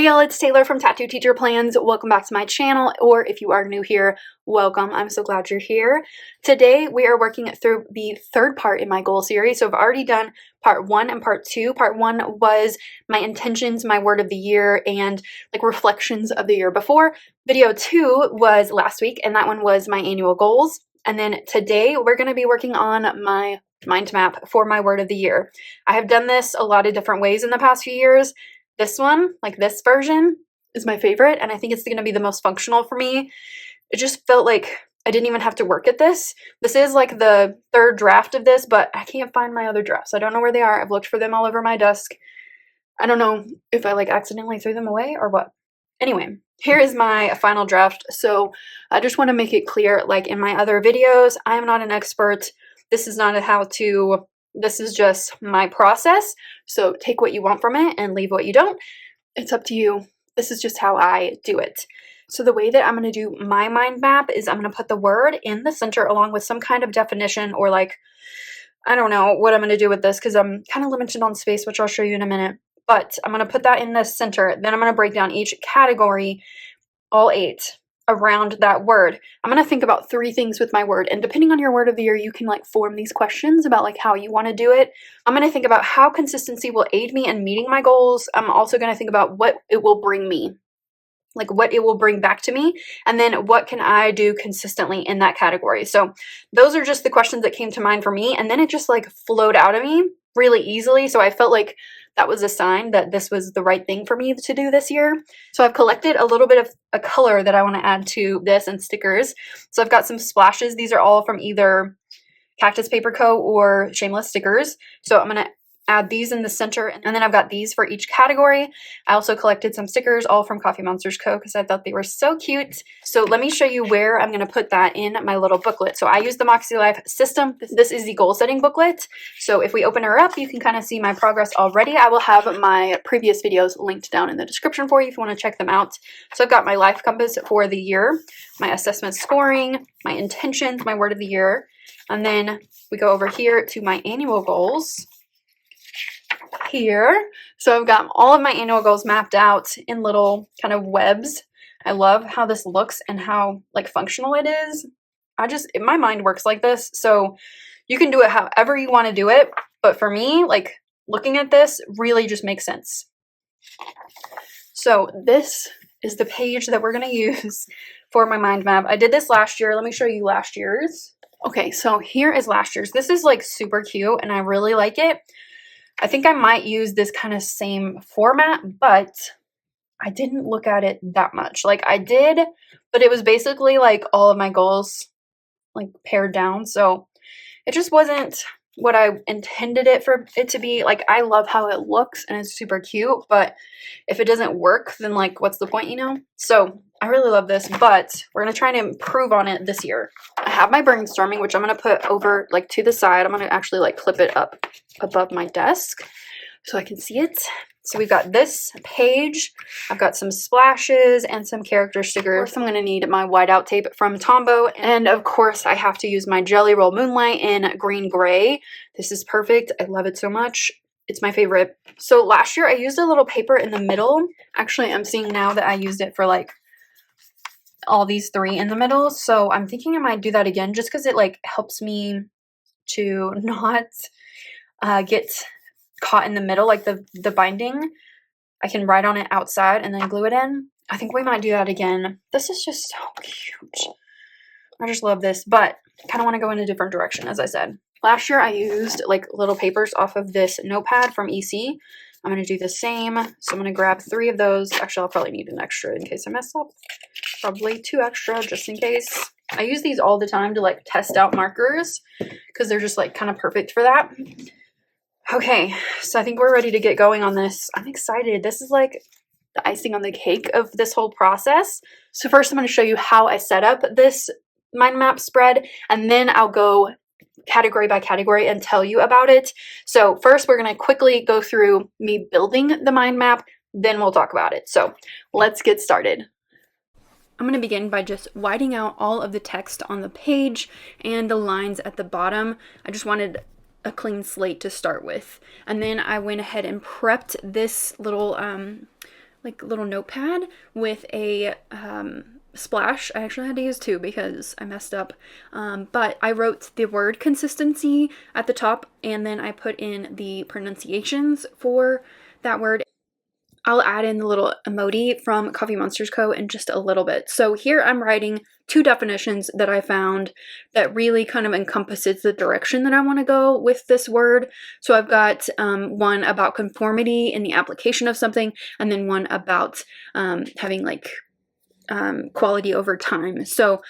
Hey y'all, it's Taylor from Tattoo Teacher Plans. Welcome back to my channel, or if you are new here, welcome. I'm so glad you're here. Today we are working through the third part in my goal series. So I've already done part 1 and part 2. Part 1 was my intentions, my word of the year, and like reflections of the year before. Video 2 was last week, and that one was my annual goals. And then today we're going to be working on my mind map for my word of the year. I have done this a lot of different ways in the past few years. This one, like this version, is my favorite, and I think it's going to be the most functional for me. It just felt like I didn't even have to work at this. This is like the third draft of this, but I can't find my other drafts. I don't know where they are. I've looked for them all over my desk. I don't know if I like accidentally threw them away or what. Anyway, here is my final draft. So I just want to make it clear, like in my other videos, I am not an expert. This is not a how-to. This is just my process. So take what you want from it and leave what you don't. It's up to you. This is just how I do it. So the way that I'm going to do my mind map is I'm going to put the word in the center along with some kind of definition, or like, I don't know what I'm going to do with this because I'm kind of limited on space, which I'll show you in a minute. But I'm going to put that in the center. Then I'm going to break down each category, all 8, around that word. I'm going to think about 3 things with my word, and depending on your word of the year, you can like form these questions about like how you want to do it. I'm going to think about how consistency will aid me in meeting my goals. I'm also going to think about what it will bring me, like what it will bring back to me, and then what can I do consistently in that category. So those are just the questions that came to mind for me, and then it just like flowed out of me really easily. So I felt like that was a sign that this was the right thing for me to do this year. So I've collected a little bit of a color that I want to add to this and stickers. So I've got some splashes. These are all from either Cactus Paper Co. or Shameless Stickers. So I'm going to add these in the center, and then I've got these for each category. I also collected some stickers, all from Coffee Monsters Co. because I thought they were so cute. So let me show you where I'm going to put that in my little booklet. So I use the makselife system. This is the goal setting booklet. So if we open her up, you can kind of see my progress already. I will have my previous videos linked down in the description for you if you want to check them out. So I've got my life compass for the year, my assessment scoring, my intentions, my word of the year, and then we go over here to my annual goals. Here, so I've got all of my annual goals mapped out in little kind of webs. I love how this looks and how like functional it is. My mind works like this, so you can do it however you want to do it, but for me, like looking at this really just makes sense. So this is the page that we're going to use for my mind map. I did this last year. Let me show you last year's. Okay, so here is last year's. This is like super cute and I really like it. I think I might use this kind of same format, but I didn't look at it that much. Like I did, but it was basically like all of my goals like pared down. So it just wasn't what I intended it for it to be. Like I love how it looks and it's super cute, but if it doesn't work, then like what's the point, you know? So I really love this, but we're going to try and improve on it this year. I have my brainstorming, which I'm going to put over like to the side. I'm going to actually like clip it up above my desk so I can see it. So we've got this page. I've got some splashes and some character stickers. I'm going to need my whiteout tape from Tombow. And of course, I have to use my Jelly Roll Moonlight in green gray. This is perfect. I love it so much. It's my favorite. So last year, I used a little paper in the middle. Actually, I'm seeing now that I used it for like all these 3 in the middle. So I'm thinking I might do that again just because it like helps me to not get caught in the middle, like the binding. I can write on it outside and then glue it in. I think we might do that again. This is just so cute. I just love this, but I kind of want to go in a different direction, as I said. Last year I used like little papers off of this notepad from EC. I'm going to do the same. So I'm going to grab 3 of those. Actually, I'll probably need an extra in case I mess up. Probably 2 extra just in case. I use these all the time to like test out markers because they're just like kind of perfect for that. Okay, so I think we're ready to get going on this. I'm excited. This is like the icing on the cake of this whole process. So first I'm going to show you how I set up this mind map spread, and then I'll go category by category and tell you about it. So first we're going to quickly go through me building the mind map, then we'll talk about it. So let's get started. I'm going to begin by just whiting out all of the text on the page and the lines at the bottom. I just wanted a clean slate to start with. And then I went ahead and prepped this little like little notepad with a splash. I actually had to use two because I messed up. But I wrote the word consistency at the top, and then I put in the pronunciations for that word. I'll add in the little emoji from Coffee Monsters Co. in just a little bit. So here I'm writing two definitions that I found that really kind of encompasses the direction that I want to go with this word. So I've got one about conformity in the application of something, and then one about having like quality over time. So,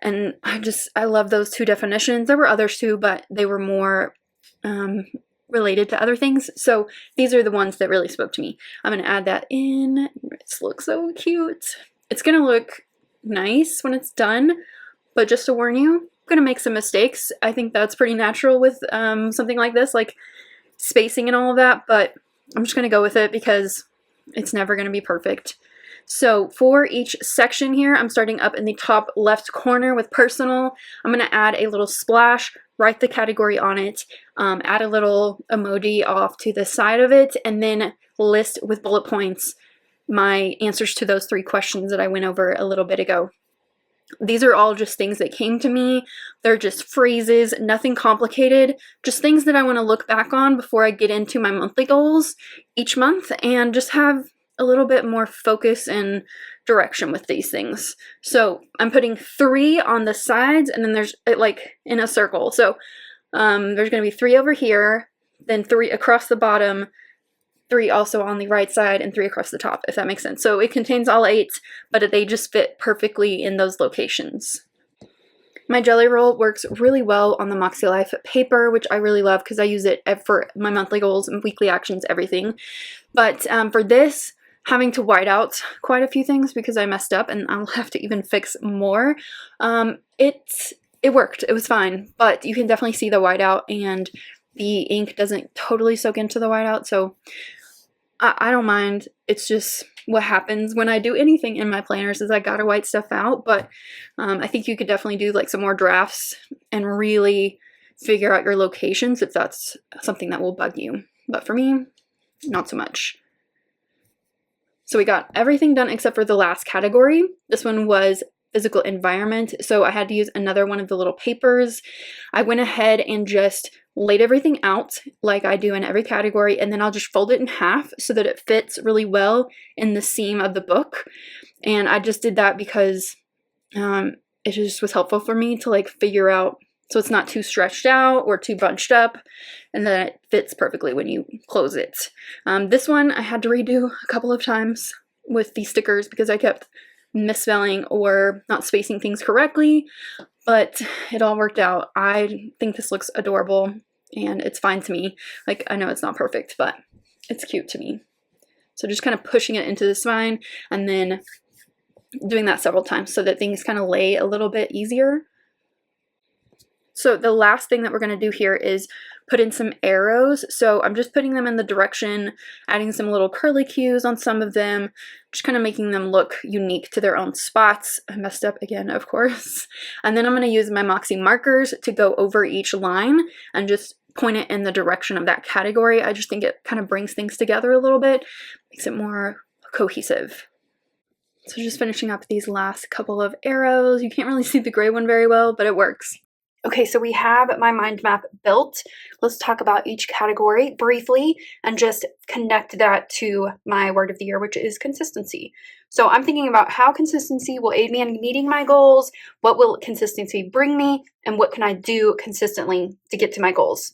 and I love those two definitions. There were others too, but they were more related to other things. So these are the ones that really spoke to me. I'm going to add that in. It looks so cute. It's going to look nice when it's done, but just to warn you, I'm going to make some mistakes. I think that's pretty natural with something like this, like spacing and all of that, but I'm just going to go with it because it's never going to be perfect. So for each section here, I'm starting up in the top left corner with personal. I'm going to add a little splash, write the category on it, add a little emoji off to the side of it, and then list with bullet points my answers to those three questions that I went over a little bit ago. These are all just things that came to me. They're just phrases, nothing complicated, just things that I want to look back on before I get into my monthly goals each month and just have a little bit more focus and direction with these things. So I'm putting 3 on the sides, and then there's like in a circle. So there's going to be 3 over here, then 3 across the bottom, 3 also on the right side, and 3 across the top, if that makes sense. So it contains all 8, but they just fit perfectly in those locations. My jelly roll works really well on the makselife paper, which I really love because I use it for my monthly goals and weekly actions, everything. But for this, having to white out quite a few things because I messed up and I'll have to even fix more. It worked. It was fine, but you can definitely see the whiteout and the ink doesn't totally soak into the whiteout, so I don't mind. It's just what happens when I do anything in my planners is I gotta white stuff out, but I think you could definitely do like some more drafts and really figure out your locations if that's something that will bug you. But for me, not so much. So we got everything done except for the last category. This one was physical environment, so I had to use another one of the little papers. I went ahead and just laid everything out like I do in every category, and then I'll just fold it in half so that it fits really well in the seam of the book. And I just did that because it just was helpful for me to like figure out so it's not too stretched out or too bunched up, and then it fits perfectly when you close it. This one I had to redo a couple of times with the stickers because I kept misspelling or not spacing things correctly, but it all worked out. I think this looks adorable and it's fine to me. Like, I know it's not perfect, but it's cute to me. So just kind of pushing it into the spine and then doing that several times so that things kind of lay a little bit easier. So the last thing that we're going to do here is put in some arrows. So I'm just putting them in the direction, adding some little curly cues on some of them, just kind of making them look unique to their own spots. I messed up again, of course. And then I'm going to use my Moxie markers to go over each line and just point it in the direction of that category. I just think it kind of brings things together a little bit, makes it more cohesive. So just finishing up these last couple of arrows. You can't really see the gray one very well, but it works. Okay, so we have my mind map built. Let's talk about each category briefly and just connect that to my word of the year, which is consistency. So I'm thinking about how consistency will aid me in meeting my goals, what will consistency bring me, and what can I do consistently to get to my goals.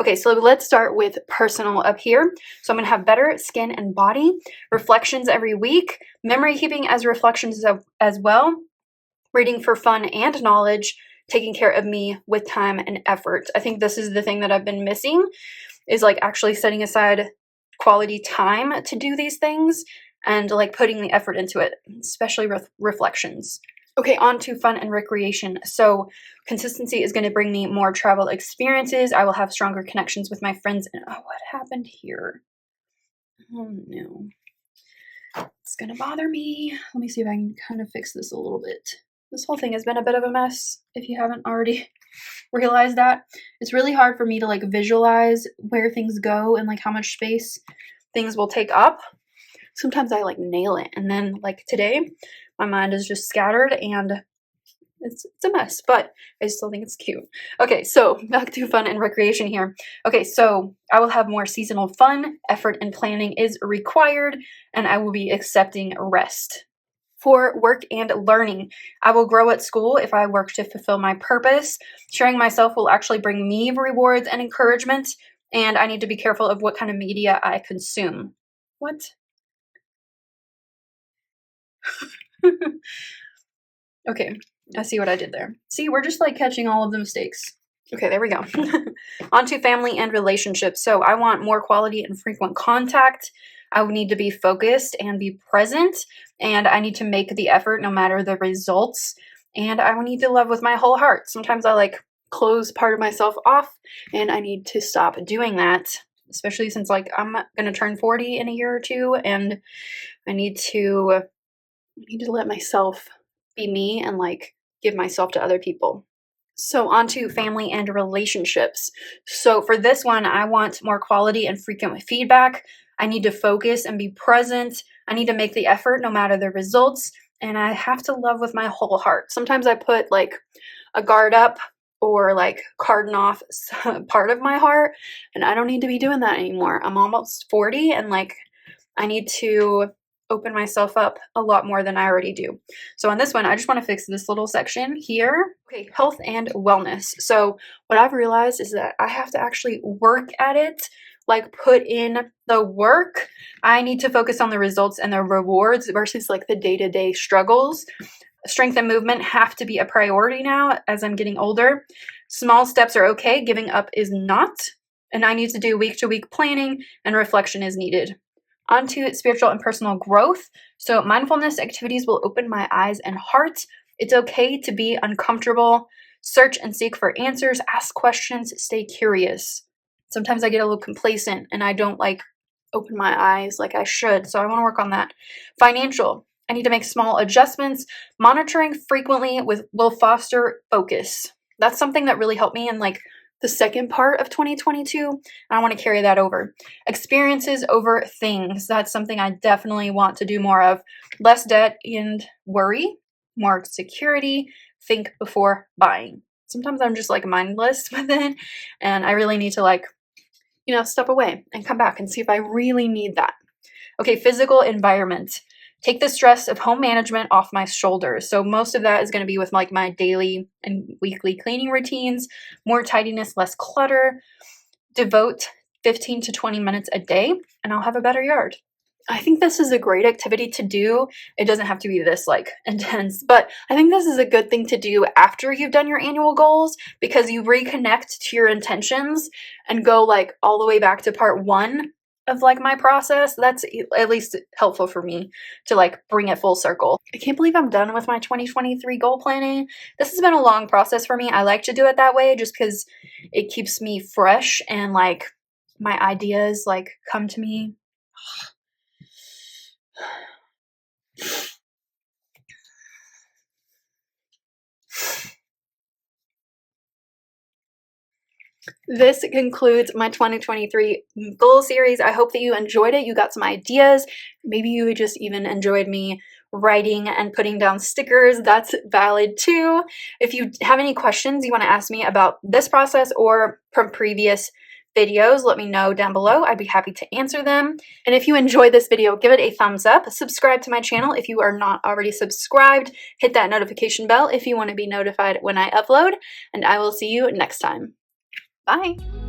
Okay, so let's start with personal up here. So I'm going to have better skin and body, reflections every week, memory keeping as reflections as well, reading for fun and knowledge, taking care of me with time and effort. I think this is the thing that I've been missing, is like actually setting aside quality time to do these things and like putting the effort into it, especially with reflections. Okay, on to fun and recreation. So consistency is going to bring me more travel experiences. I will have stronger connections with my friends. And oh, what happened here? Oh no. It's going to bother me. Let me see if I can kind of fix this a little bit. This whole thing has been a bit of a mess, if you haven't already realized that. It's really hard for me to like visualize where things go and like how much space things will take up. sometimes I like nail it. And then like today, my mind is just scattered and it's a mess, but I still think it's cute. Okay, so back to fun and recreation here. Okay, so I will have more seasonal fun. Effort and planning is required, and I will be accepting rest. For work and learning, I will grow at school if I work to fulfill my purpose. Sharing myself will actually bring me rewards and encouragement, and I need to be careful of what kind of media I consume. What? Okay, I see what I did there. See, we're just like catching all of the mistakes. Okay, there we go. On to family and relationships. So I want more quality and frequent contact. I would need to be focused and be present, and I need to make the effort no matter the results. And I will need to love with my whole heart. Sometimes I like close part of myself off, and I need to stop doing that, especially since like I'm going to turn 40 in a year or two, and I need to let myself be me and like give myself to other people. So on to family and relationships. So for this one, I want more quality and frequent feedback. I need to focus and be present. I need to make the effort no matter the results. And I have to love with my whole heart. Sometimes I put like a guard up or like cordon off part of my heart. And I don't need to be doing that anymore. I'm almost 40 and like I need to open myself up a lot more than I already do. So on this one, I just want to fix this little section here. Okay, health and wellness. So what I've realized is that I have to actually work at it, like put in the work. I need to focus on the results and the rewards versus like the day-to-day struggles. Strength and movement have to be a priority now as I'm getting older. Small steps are okay, giving up is not. And I need to do week-to-week planning and reflection is needed. On to spiritual and personal growth. So mindfulness activities will open my eyes and heart. It's okay to be uncomfortable. Search and seek for answers. Ask questions. Stay curious. Sometimes I get a little complacent and I don't like open my eyes like I should. So I want to work on that. Financial. I need to make small adjustments. Monitoring frequently will foster focus. That's something that really helped me in like the second part of 2022, and I want to carry that over. Experiences over things. That's something I definitely want to do more of. Less debt and worry, more security, think before buying. Sometimes I'm just like mindless with it, and I really need to like, step away and come back and see if I really need that. Okay, physical environment. Take the stress of home management off my shoulders. So most of that is going to be with like my daily and weekly cleaning routines, more tidiness, less clutter. Devote 15 to 20 minutes a day and I'll have a better yard. I think this is a great activity to do. It doesn't have to be this like intense, but I think this is a good thing to do after you've done your annual goals because you reconnect to your intentions and go like all the way back to part 1 of like my process. That's at least helpful for me to like bring it full circle. I can't believe I'm done with my 2023 goal planning. This has been a long process for me. I like to do it that way just because it keeps me fresh and like my ideas like come to me. This concludes my 2023 goal series. I hope that you enjoyed it. You got some ideas. Maybe you just even enjoyed me writing and putting down stickers. That's valid too. If you have any questions you want to ask me about this process or from previous videos, let me know down below. I'd be happy to answer them. And if you enjoyed this video, give it a thumbs up. Subscribe to my channel if you are not already subscribed. Hit that notification bell if you want to be notified when I upload. And I will see you next time. Bye.